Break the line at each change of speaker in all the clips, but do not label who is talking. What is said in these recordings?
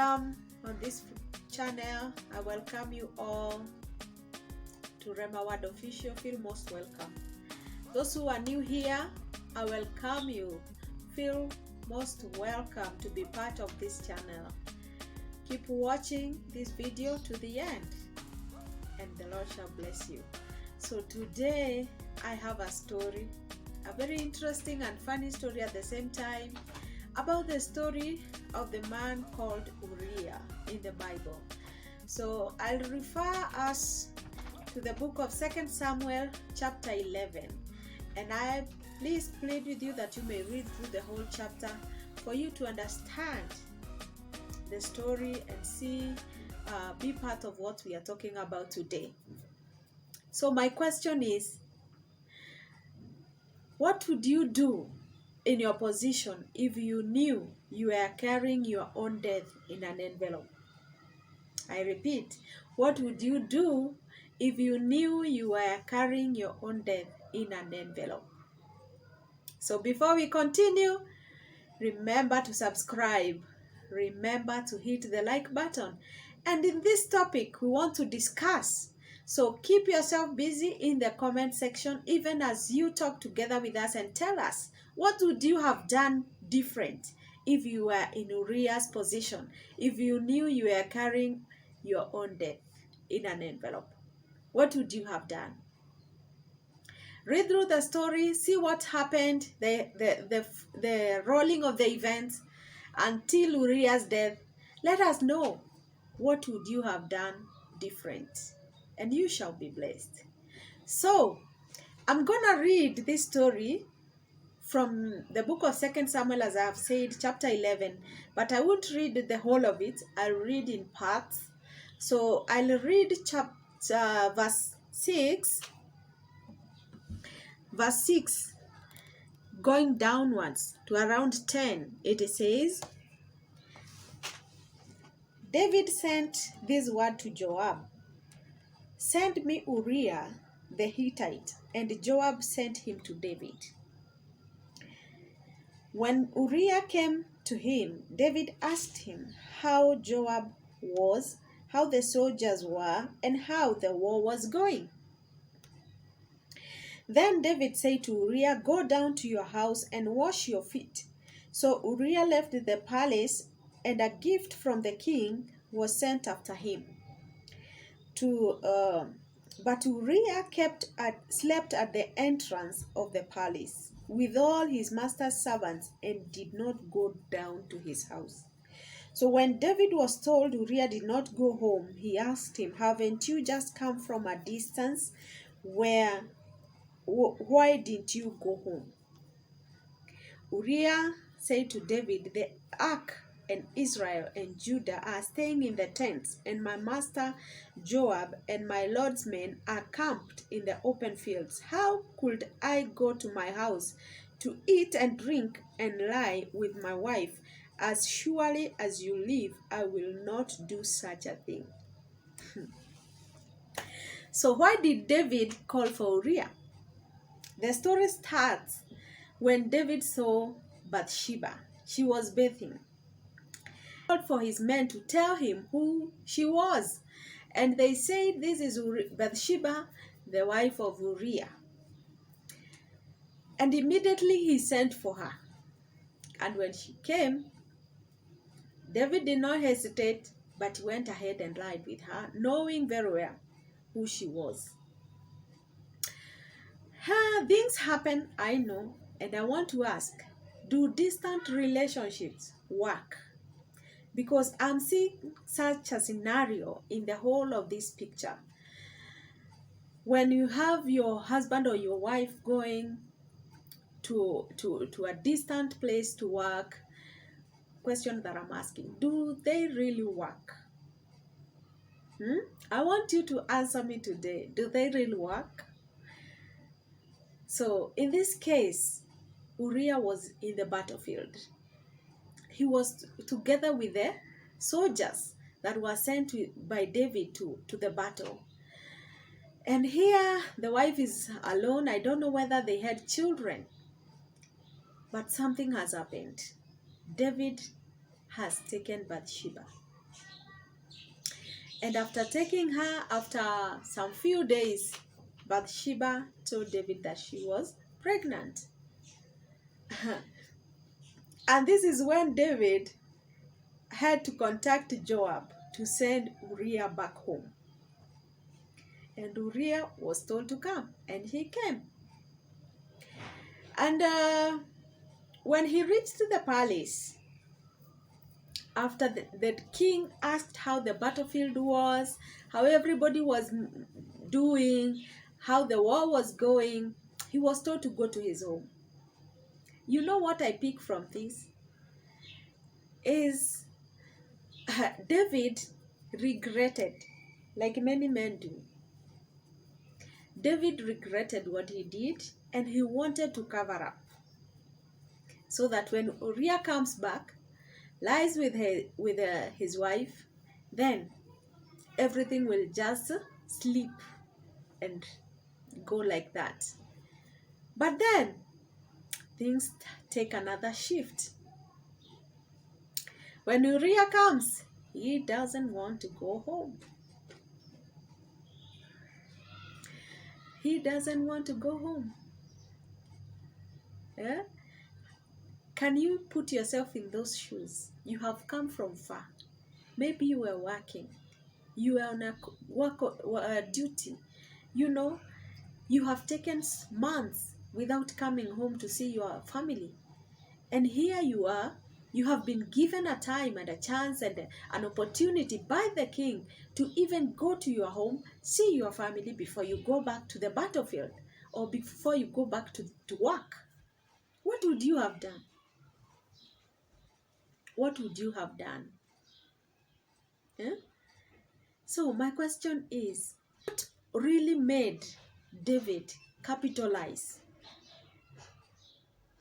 welcome on this channel. I welcome you all to Rema Word Official. Feel most welcome. Those who are new here, I welcome you. Feel most welcome to be part of this channel. Keep watching this video to the end, and the Lord shall bless you. So today I have a story, a very interesting and funny story at the same time, about the story of the man called Uriah in the Bible. So I'll refer us to the book of 2 Samuel chapter 11, and I please plead with you that you may read through the whole chapter for you to understand the story and see, be part of what we are talking about today. So my question is, what would you do in your position if you knew you were carrying your own death in an envelope? I repeat, what would you do if you knew you were carrying your own death in an envelope? So before we continue, remember to subscribe. Remember to hit the like button. And in this topic, we want to discuss. So keep yourself busy in the comment section, even as you talk together with us, and tell us, what would you have done different if you were in Uriah's position, if you knew you were carrying your own death in an envelope? What would you have done? Read through the story, see what happened, the rolling of the events until Uriah's death. Let us know, what would you have done different, and you shall be blessed. So I'm gonna read this story from the book of 2 Samuel, as I have said, chapter 11, but I won't read the whole of it. I'll read in parts. So I'll read verse 6 going downwards to around 10. It says, David sent this word to Joab, "Send me Uriah the Hittite." And Joab sent him to David. When Uriah came to him, David asked him how Joab was, how the soldiers were, and how the war was going. Then David said to Uriah, "Go down to your house and wash your feet." So Uriah left the palace, and a gift from the king was sent after him. But Uriah slept at the entrance of the palace with all his master's servants, and did not go down to his house. So when David was told Uriah did not go home, he asked him, "Haven't you just come from a distance? Why didn't you go home?" Uriah said to David, "The ark and Israel and Judah are staying in the tents, and my master Joab and my lord's men are camped in the open fields. How could I go to my house to eat and drink and lie with my wife? As surely as you live, I will not do such a thing." So why did David call for Uriah? The story starts when David saw Bathsheba. She was bathing. He called for his men to tell him who she was, and they said, "This is Bathsheba, the wife of Uriah." And immediately he sent for her. And when she came, David did not hesitate, but went ahead and lied with her, knowing very well who she was. Things happen, I know, and I want to ask, do distant relationships work? Because I'm seeing such a scenario in the whole of this picture. When you have your husband or your wife going to a distant place to work, question that I'm asking, do they really work? I want you to answer me today. Do they really work? So in this case, Uriah was in the battlefield. He was together with the soldiers that were sent by David to the battle. And here the wife is alone. I don't know whether they had children, but something has happened. David has taken Bathsheba. And after taking her, after some few days, Bathsheba told David that she was pregnant. And this is when David had to contact Joab to send Uriah back home. And Uriah was told to come, and he came. And when he reached the palace, after the king asked how the battlefield was, how everybody was doing, how the war was going, he was told to go to his home. You know what I pick from this? Is David regretted, like many men do. David regretted what he did, and he wanted to cover up, so that when Uriah comes back, lies with his wife, then everything will just sleep and go like that. But then things take another shift. When Uriah comes, he doesn't want to go home. He doesn't want to go home. Yeah? Can you put yourself in those shoes? You have come from far. Maybe you were working. You were on a duty. You know, you have taken months without coming home to see your family. And here you are. You have been given a time and a chance and an opportunity by the king to even go to your home, see your family before you go back to the battlefield or before you go back to work. What would you have done? What would you have done? Eh? So my question is, what really made David capitalize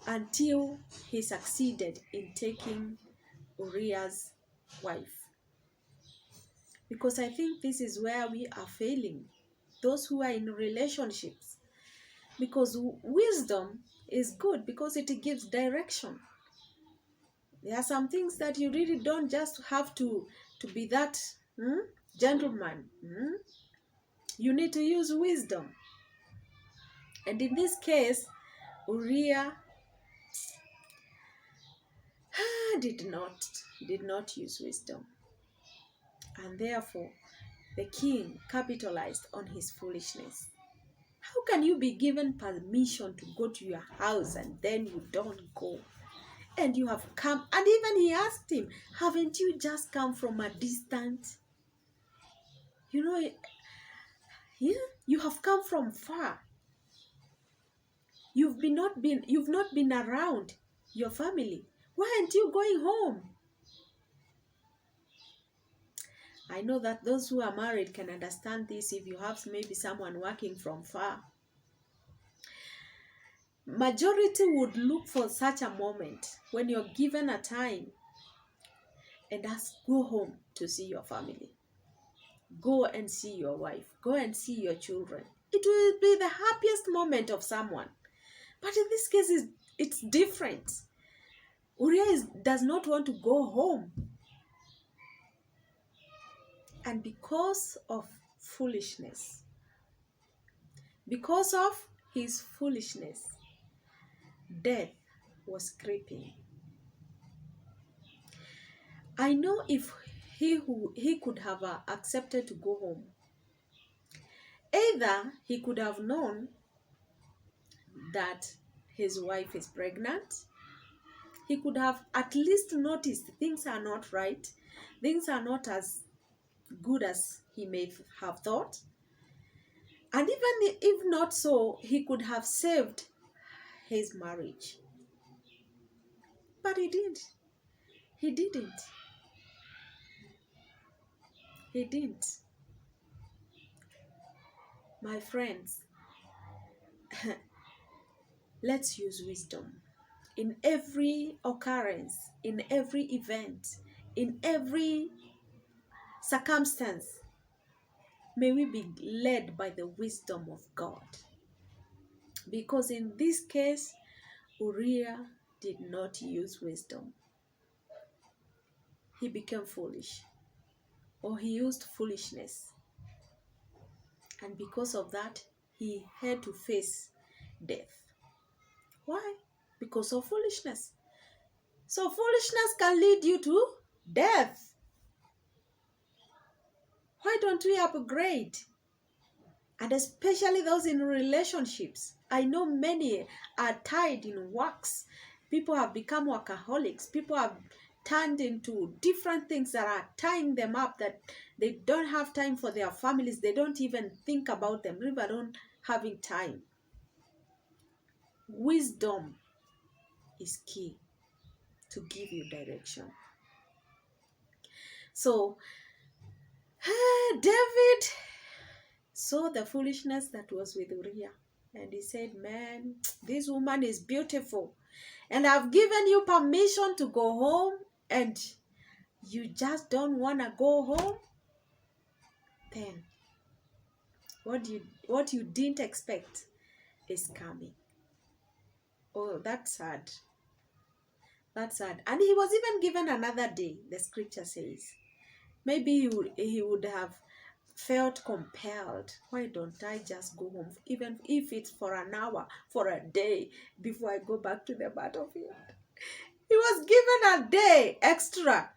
until he succeeded in taking Uriah's wife? Because I think this is where we are failing, those who are in relationships. Because wisdom is good because it gives direction. There are some things that you really don't just have to be that gentleman. You need to use wisdom. And in this case, Uriah did not use wisdom. And therefore, the king capitalized on his foolishness. How can you be given permission to go to your house and then you don't go? And you have come, and even he asked him, haven't you just come from a distance? You know, yeah, you have come from far. You've not been around your family. Why aren't you going home? I know that those who are married can understand this if you have maybe someone working from far. Majority would look for such a moment when you're given a time and ask, go home to see your family. Go and see your wife. Go and see your children. It will be the happiest moment of someone. But in this case, it's different. Uriah does not want to go home. And because of foolishness, because of his foolishness, death was creeping. I know if he could have accepted to go home, either he could have known that his wife is pregnant, he could have at least noticed things are not right, things are not as good as he may have thought, and even if not so, he could have saved his marriage. But he didn't. He didn't. He didn't. My friends, let's use wisdom in every occurrence, in every event, in every circumstance. May we be led by the wisdom of God. Because in this case, Uriah did not use wisdom. He became foolish. or he used foolishness. And because of that, he had to face death. Why? Because of foolishness. So foolishness can lead you to death. Why don't we upgrade? And especially those in relationships. I know many are tied in works. People have become workaholics. People have turned into different things that are tying them up, that they don't have time for their families. They don't even think about them, let alone having time. Wisdom is key to give you direction. So David saw the foolishness that was with Uriah, and he said, man, this woman is beautiful, and I've given you permission to go home, and you just don't want to go home. Then what you didn't expect is coming. Oh, that's sad. That's sad. And he was even given another day, the scripture says. Maybe he would have felt compelled. Why don't I just go home, even if it's for an hour, for a day, before I go back to the battlefield? He was given a day extra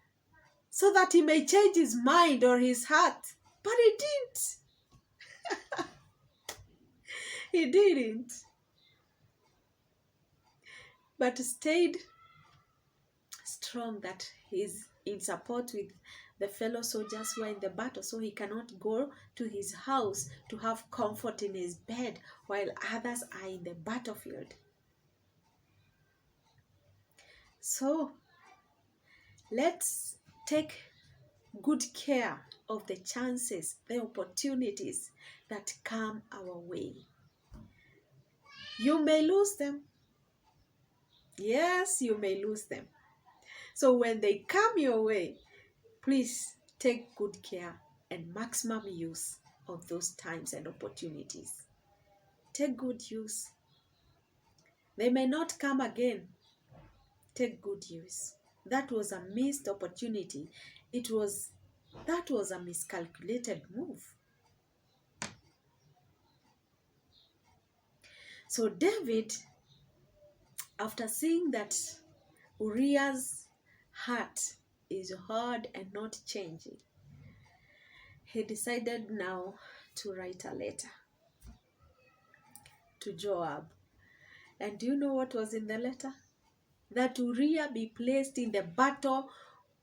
so that he may change his mind or his heart. But he didn't. He didn't. But stayed strong that he's in support with the fellow soldiers who are in the battle, so he cannot go to his house to have comfort in his bed while others are in the battlefield. So let's take good care of the chances, the opportunities that come our way. You may lose them. Yes, you may lose them. So when they come your way, please take good care and maximum use of those times and opportunities. Take good use. They may not come again. Take good use. That was a missed opportunity. That was a miscalculated move. So David, after seeing that Uriah's heart is hard and not changing, he decided now to write a letter to Joab. And do you know what was in the letter? That Uriah be placed in the battle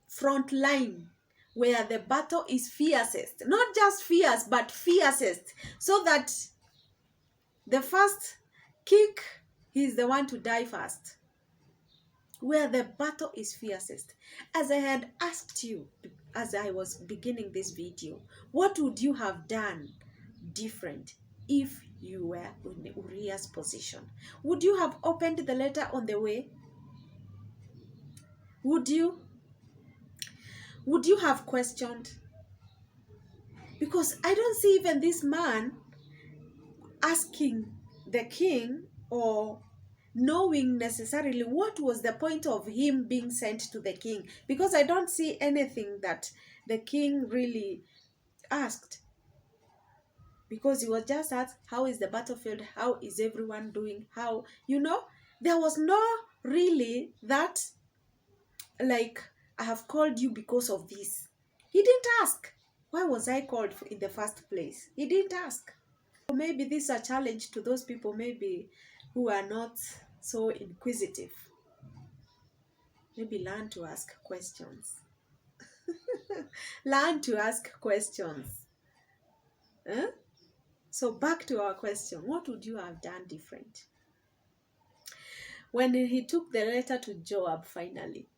front line, where the battle is fiercest. Not just fierce, but fiercest. So that the first kick, he's the one to die first. Where the battle is fiercest. As I had asked you, as I was beginning this video, what would you have done different if you were in Uriah's position? Would you have opened the letter on the way? Would you? Would you have questioned? Because I don't see even this man asking the king or knowing necessarily what was the point of him being sent to the king, because I don't see anything that the king really asked, because he was just asked, how is the battlefield, how is everyone doing, how, there was no really that, like, I have called you because of this. He didn't ask, why was I called in the first place? He didn't ask. So maybe this is a challenge to those people maybe who are not so inquisitive. Maybe learn to ask questions. Learn to ask questions. So back to our question, what would you have done different? When he took the letter to Joab finally,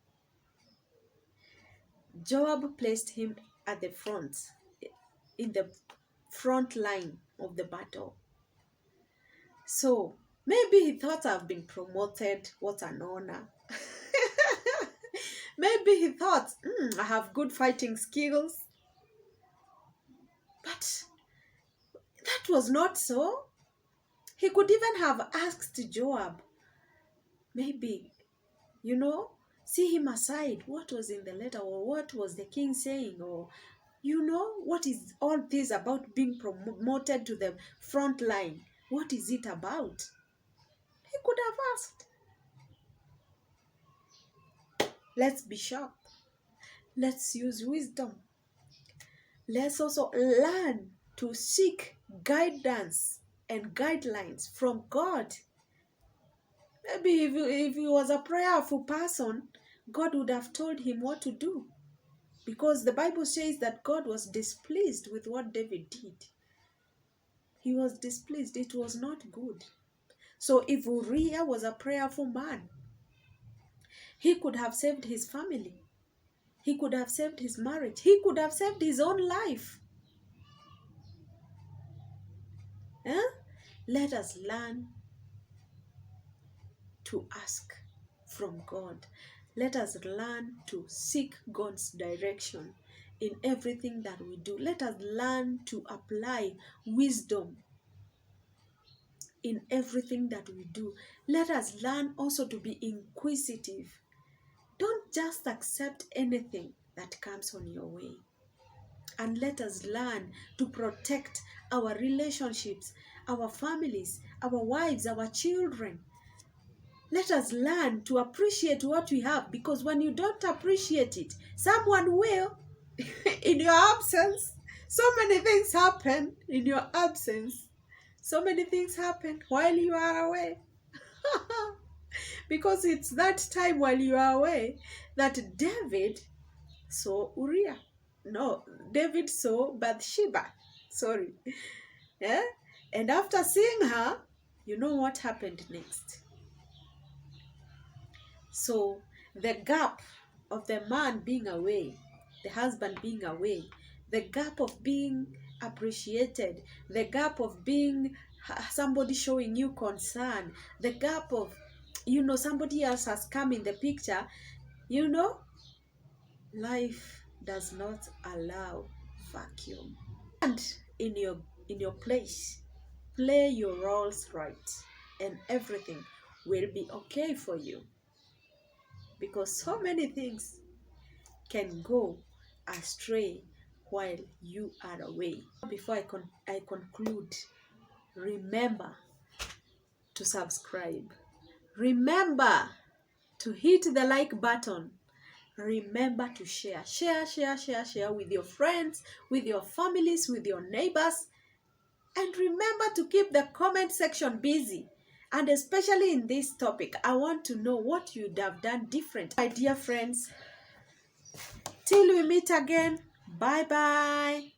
Joab placed him at the front, in the front line of the battle. So maybe he thought, I've been promoted, what an honor. Maybe he thought, I have good fighting skills. But that was not so. He could even have asked Joab, maybe, see him aside, what was in the letter, or what was the king saying, or You know, what is all this about being promoted to the front line? What is it about? He could have asked. Let's be sharp. Let's use wisdom. Let's also learn to seek guidance and guidelines from God. Maybe if he was a prayerful person, God would have told him what to do. Because the Bible says that God was displeased with what David did. He was displeased. It was not good. So if Uriah was a prayerful man, he could have saved his family. He could have saved his marriage. He could have saved his own life. Eh? Let us learn to ask from God. Let us learn to seek God's direction in everything that we do. Let us learn to apply wisdom in everything that we do. Let us learn also to be inquisitive. Don't just accept anything that comes on your way. And let us learn to protect our relationships, our families, our wives, our children. Let us learn to appreciate what we have, because when you don't appreciate it, someone will. In your absence, so many things happen in your absence. So many things happen while you are away. Because it's that time while you are away that David saw Uriah. No, David saw Bathsheba. Sorry. Yeah? And after seeing her, you know what happened next. So the gap of the man being away, the husband being away, the gap of being appreciated, the gap of being somebody showing you concern, the gap of, somebody else has come in the picture, life does not allow vacuum. And in your place, play your roles right, and everything will be okay for you. Because so many things can go astray while you are away. Before I conclude, remember to subscribe. Remember to hit the like button. Remember to share. Share with your friends, with your families, with your neighbors. And remember to keep the comment section busy. And especially in this topic, I want to know what you'd have done different. My dear friends, till we meet again, bye-bye.